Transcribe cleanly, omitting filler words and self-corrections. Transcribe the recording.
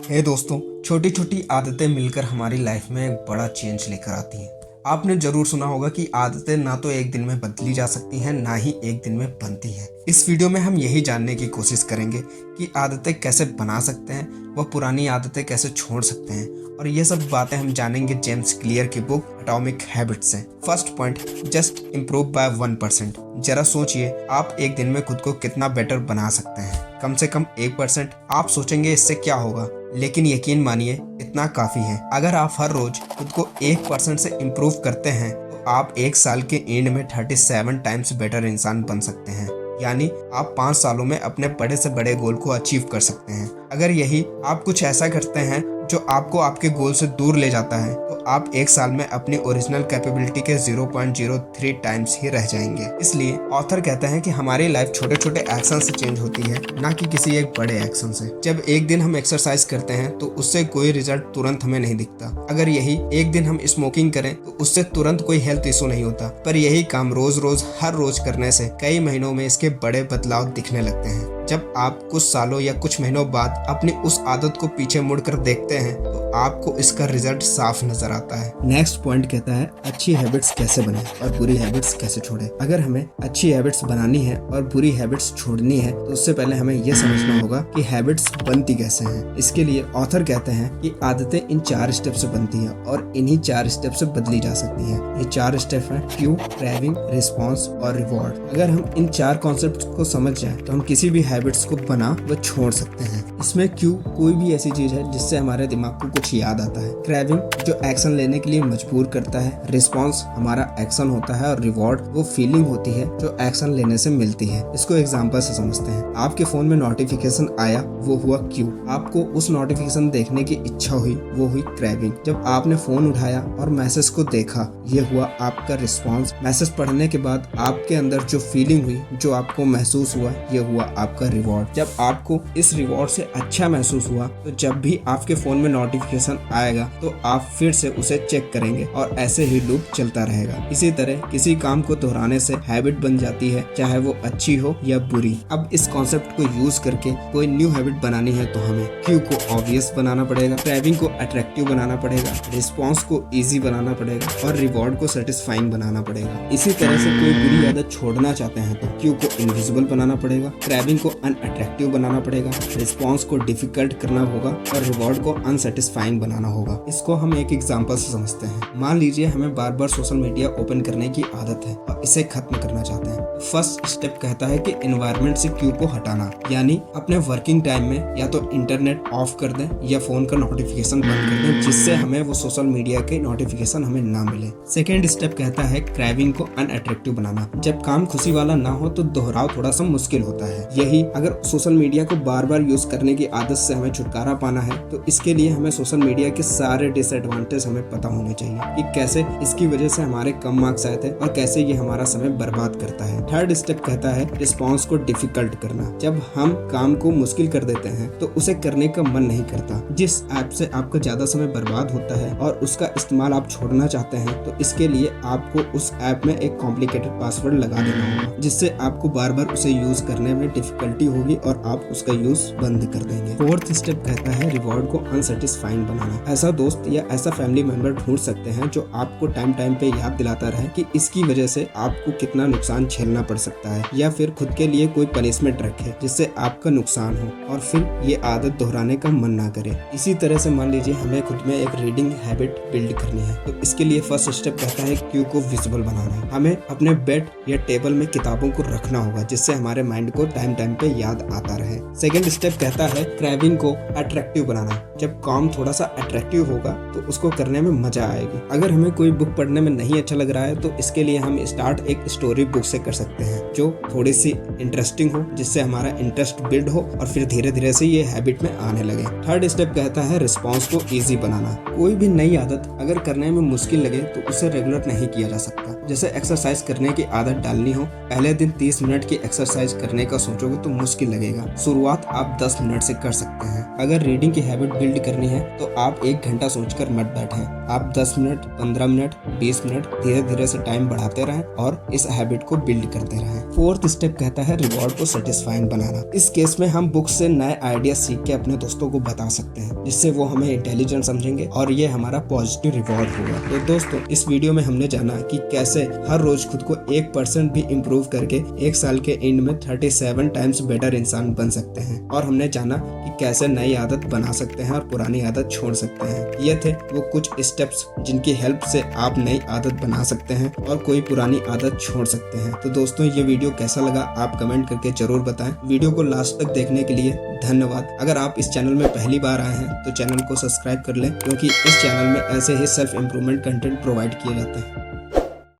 हे दोस्तों, छोटी छोटी आदतें मिलकर हमारी लाइफ में एक बड़ा चेंज लेकर आती हैं। आपने जरूर सुना होगा कि आदतें ना तो एक दिन में बदली जा सकती हैं, ना ही एक दिन में बनती हैं। इस वीडियो में हम यही जानने की कोशिश करेंगे कि आदतें कैसे बना सकते हैं, वह पुरानी आदतें कैसे छोड़ सकते हैं, और ये सब बातें हम जानेंगे जेम्स क्लियर की बुक एटॉमिक हैबिट्स से। First point, just improve bye 1%। जरा सोचिए, आप एक दिन में खुद को कितना बेटर बना सकते हैं। कम से कम 1%। आप सोचेंगे इससे क्या होगा, लेकिन यकीन मानिए इतना काफी है। अगर आप हर रोज खुद को 1% से इम्प्रूव करते हैं तो आप एक साल के एंड में 37 टाइम्स बेटर इंसान बन सकते हैं। यानी आप 5 सालों में अपने बड़े से बड़े गोल को अचीव कर सकते हैं। अगर यही आप कुछ ऐसा करते हैं जो आपको आपके गोल से दूर ले जाता है, तो आप एक साल में अपनी ओरिजिनल कैपेबिलिटी के 0.03 टाइम्स ही रह जाएंगे। इसलिए ऑथर कहते हैं कि हमारी लाइफ छोटे छोटे एक्शन से चेंज होती है, ना कि किसी एक बड़े एक्शन से। जब एक दिन हम एक्सरसाइज करते हैं तो उससे कोई रिजल्ट तुरंत हमें नहीं दिखता। अगर यही एक दिन हम स्मोकिंग करें तो उससे तुरंत कोई हेल्थ इशू नहीं होता। पर यही काम रोज रोज हर रोज करने से कई महीनों में इसके बड़े बदलाव दिखने लगते हैं। जब आप कुछ सालों या कुछ महीनों बाद अपनी उस आदत को पीछे मुड़कर देखते हैं तो आपको इसका रिजल्ट साफ नजर आता है। नेक्स्ट पॉइंट कहता है, अच्छी हैबिट्स कैसे बने और बुरी हैबिट्स कैसे छोड़ें। अगर हमें अच्छी हैबिट्स बनानी है और बुरी हैबिट्स छोड़नी है तो उससे पहले हमें यह समझना होगा कि हैबिट्स बनती कैसे हैं। इसके लिए ऑथर कहते हैं कि आदतें इन 4 स्टेप से बनती हैं और इन्हीं 4 स्टेप से बदली जा सकती हैं। ये 4 स्टेप हैं क्यू, क्रेविंग, रिस्पॉन्स और रिवॉर्ड। अगर हम इन 4 कॉन्सेप्ट को समझ जाएं तो हम किसी भी हैबिट्स को बना व छोड़ सकते हैं। इसमें क्यू कोई भी ऐसी चीज है जिससे हमारे दिमाग को कुछ याद आता है। क्रेविंग जो एक्शन लेने के लिए मजबूर करता है। रिस्पॉन्स हमारा एक्शन होता है और रिवॉर्ड वो फीलिंग होती है जो एक्शन लेने से मिलती है। इसको एग्जांपल से समझते हैं। आपके फोन में नोटिफिकेशन आया, वो हुआ क्यू। आपको उस नोटिफिकेशन देखने की इच्छा हुई, वो हुई क्रेविंग। जब आपने फोन उठाया और मैसेज को देखा, ये हुआ आपका रिस्पॉन्स। मैसेज पढ़ने के बाद आपके अंदर जो फीलिंग हुई, जो आपको महसूस हुआ, ये हुआ आपका रिवॉर्ड। जब आपको इस रिवॉर्ड से अच्छा महसूस हुआ तो जब भी आपके फोन में नोटिफिकेशन आएगा तो आप फिर से उसे चेक करेंगे और ऐसे ही लूप चलता रहेगा। इसी तरह किसी काम को दोहराने से हैबिट बन जाती है, चाहे वो अच्छी हो या बुरी। अब इस कॉन्सेप्ट को यूज करके कोई न्यू हैबिट बनानी है तो हमें क्यू को ऑब्वियस बनाना पड़ेगा, क्रेविंग को अट्रैक्टिव बनाना पड़ेगा, रिस्पॉन्स को इजी बनाना पड़ेगा और रिवॉर्ड को सेटिस्फाइंग बनाना पड़ेगा। इसी तरह से कोई बुरी आदत छोड़ना चाहते हैं तो क्यू को इनविजिबल बनाना पड़ेगा, क्रेविंग को अनअट्रैक्टिव बनाना पड़ेगा, रिस्पॉन्स को डिफिकल्ट करना होगा और रिवॉर्ड को अनसेटिस्फाइंग बनाना होगा। इसको हम एक एग्जांपल से समझते हैं। मान लीजिए हमें बार बार सोशल मीडिया ओपन करने की आदत है और इसे खत्म करना चाहते हैं। फर्स्ट स्टेप कहता है कि एनवायरनमेंट से क्यू को हटाना, यानी अपने वर्किंग टाइम में या तो इंटरनेट ऑफ कर दें या फोन का नोटिफिकेशन बंद कर दें, जिससे हमें वो सोशल मीडिया के नोटिफिकेशन हमें ना मिले। सेकेंड स्टेप कहता है क्रेविंग को अनअट्रैक्टिव बनाना। जब काम खुशी वाला ना हो तो दोहराव थोड़ा सा मुश्किल होता है। यही अगर सोशल मीडिया को बार बार यूज करने की आदत से हमें छुटकारा पाना है तो इसके लिए हमें सोशल मीडिया के सारे डिसएडवांटेज हमें पता होने चाहिए कि कैसे इसकी वजह से हमारे कम मार्क्स आए थे और कैसे ये हमारा समय बर्बाद करता है। थर्ड स्टेप कहता है रिस्पॉन्स को डिफिकल्ट करना। जब हम काम को मुश्किल कर देते हैं तो उसे करने का मन नहीं करता। जिस ऐप से आपका ज्यादा समय बर्बाद होता है और उसका इस्तेमाल आप छोड़ना चाहते हैं तो इसके लिए आपको उस ऐप में एक कॉम्प्लिकेटेड पासवर्ड लगा देना होगा, जिससे आपको बार बार उसे यूज करने में डिफिकल्टी होगी और आप उसका यूज बंद कर देंगे। फोर्थ स्टेप कहता है रिवॉर्ड को अनसेटिस्फाइंग बनाना। ऐसा दोस्त या ऐसा फैमिली मेंबर ढूंढ सकते हैं जो आपको टाइम टाइम पे याद दिलाता रहे कि इसकी वजह से आपको कितना नुकसान झेलना पड़ सकता है, या फिर खुद के लिए कोई पनिशमेंट रखे जिससे आपका नुकसान हो और फिर ये आदत दोहराने का मन ना करे। इसी तरह से मान लीजिए हमें खुद में एक रीडिंग हैबिट बिल्ड करनी है तो इसके लिए फर्स्ट स्टेप कहता है क्यू को विजिबल बनाना। हमें अपने बेड या टेबल में किताबों को रखना होगा जिससे हमारे माइंड को टाइम टाइम पे याद आता रहे। सेकेंड स्टेप कहता है क्रेविंग को अट्रैक्टिव बनाना। जब काम थोड़ा सा अट्रैक्टिव होगा तो उसको करने में मजा आएगी। अगर हमें कोई बुक पढ़ने में नहीं अच्छा लग रहा है तो इसके लिए हम स्टार्ट एक स्टोरी बुक से कर सकते हैं जो थोड़ी सी इंटरेस्टिंग हो, जिससे हमारा इंटरेस्ट बिल्ड हो और फिर धीरे धीरे से ये हैबिट में आने लगे। थर्ड स्टेप कहता है रिस्पॉन्स को इजी बनाना। कोई भी नई आदत अगर करने में मुश्किल लगे तो उसे रेगुलर नहीं किया जा सकता। जैसे एक्सरसाइज करने की आदत डालनी हो, पहले दिन 30 मिनट की एक्सरसाइज करने का सोचोगे तो मुश्किल लगेगा। शुरुआत आप 10 मिनट से कर सकते हैं। अगर रीडिंग की हैबिट बिल्ड करनी है तो आप 1 घंटा सोचकर मत बैठें। आप 10 मिनट, 15 मिनट, 20 मिनट धीरे धीरे से टाइम बढ़ाते रहें और इस हैबिट को बिल्ड करते रहें। 4th स्टेप कहता है रिवॉर्ड को सेटिस्फाइंग बनाना। इस केस में हम बुक से नए आइडिया सीख के अपने दोस्तों को बता सकते हैं, जिससे वो हमें इंटेलिजेंट समझेंगे और ये हमारा पॉजिटिव रिवॉर्ड होगा। तो दोस्तों, इस वीडियो में हमने जाना कि कैसे हर रोज खुद को 1% भी इम्प्रूव करके 1 साल के एंड में 37 टाइम्स बेटर इंसान बन सकते हैं। और हमने जाना कि कैसे नई आदत बना सकते हैं और पुरानी आदत छोड़ सकते हैं। ये थे वो कुछ स्टेप्स जिनकी हेल्प से आप नई आदत बना सकते हैं और कोई पुरानी आदत छोड़ सकते हैं। तो दोस्तों, ये वीडियो कैसा लगा आप कमेंट करके जरूर बताएं। वीडियो को लास्ट तक देखने के लिए धन्यवाद। अगर आप इस चैनल में पहली बार आए हैं तो चैनल को सब्सक्राइब कर लें, क्योंकि इस चैनल में ऐसे ही सेल्फ इम्प्रूवमेंट कंटेंट प्रोवाइड किए जाते हैं।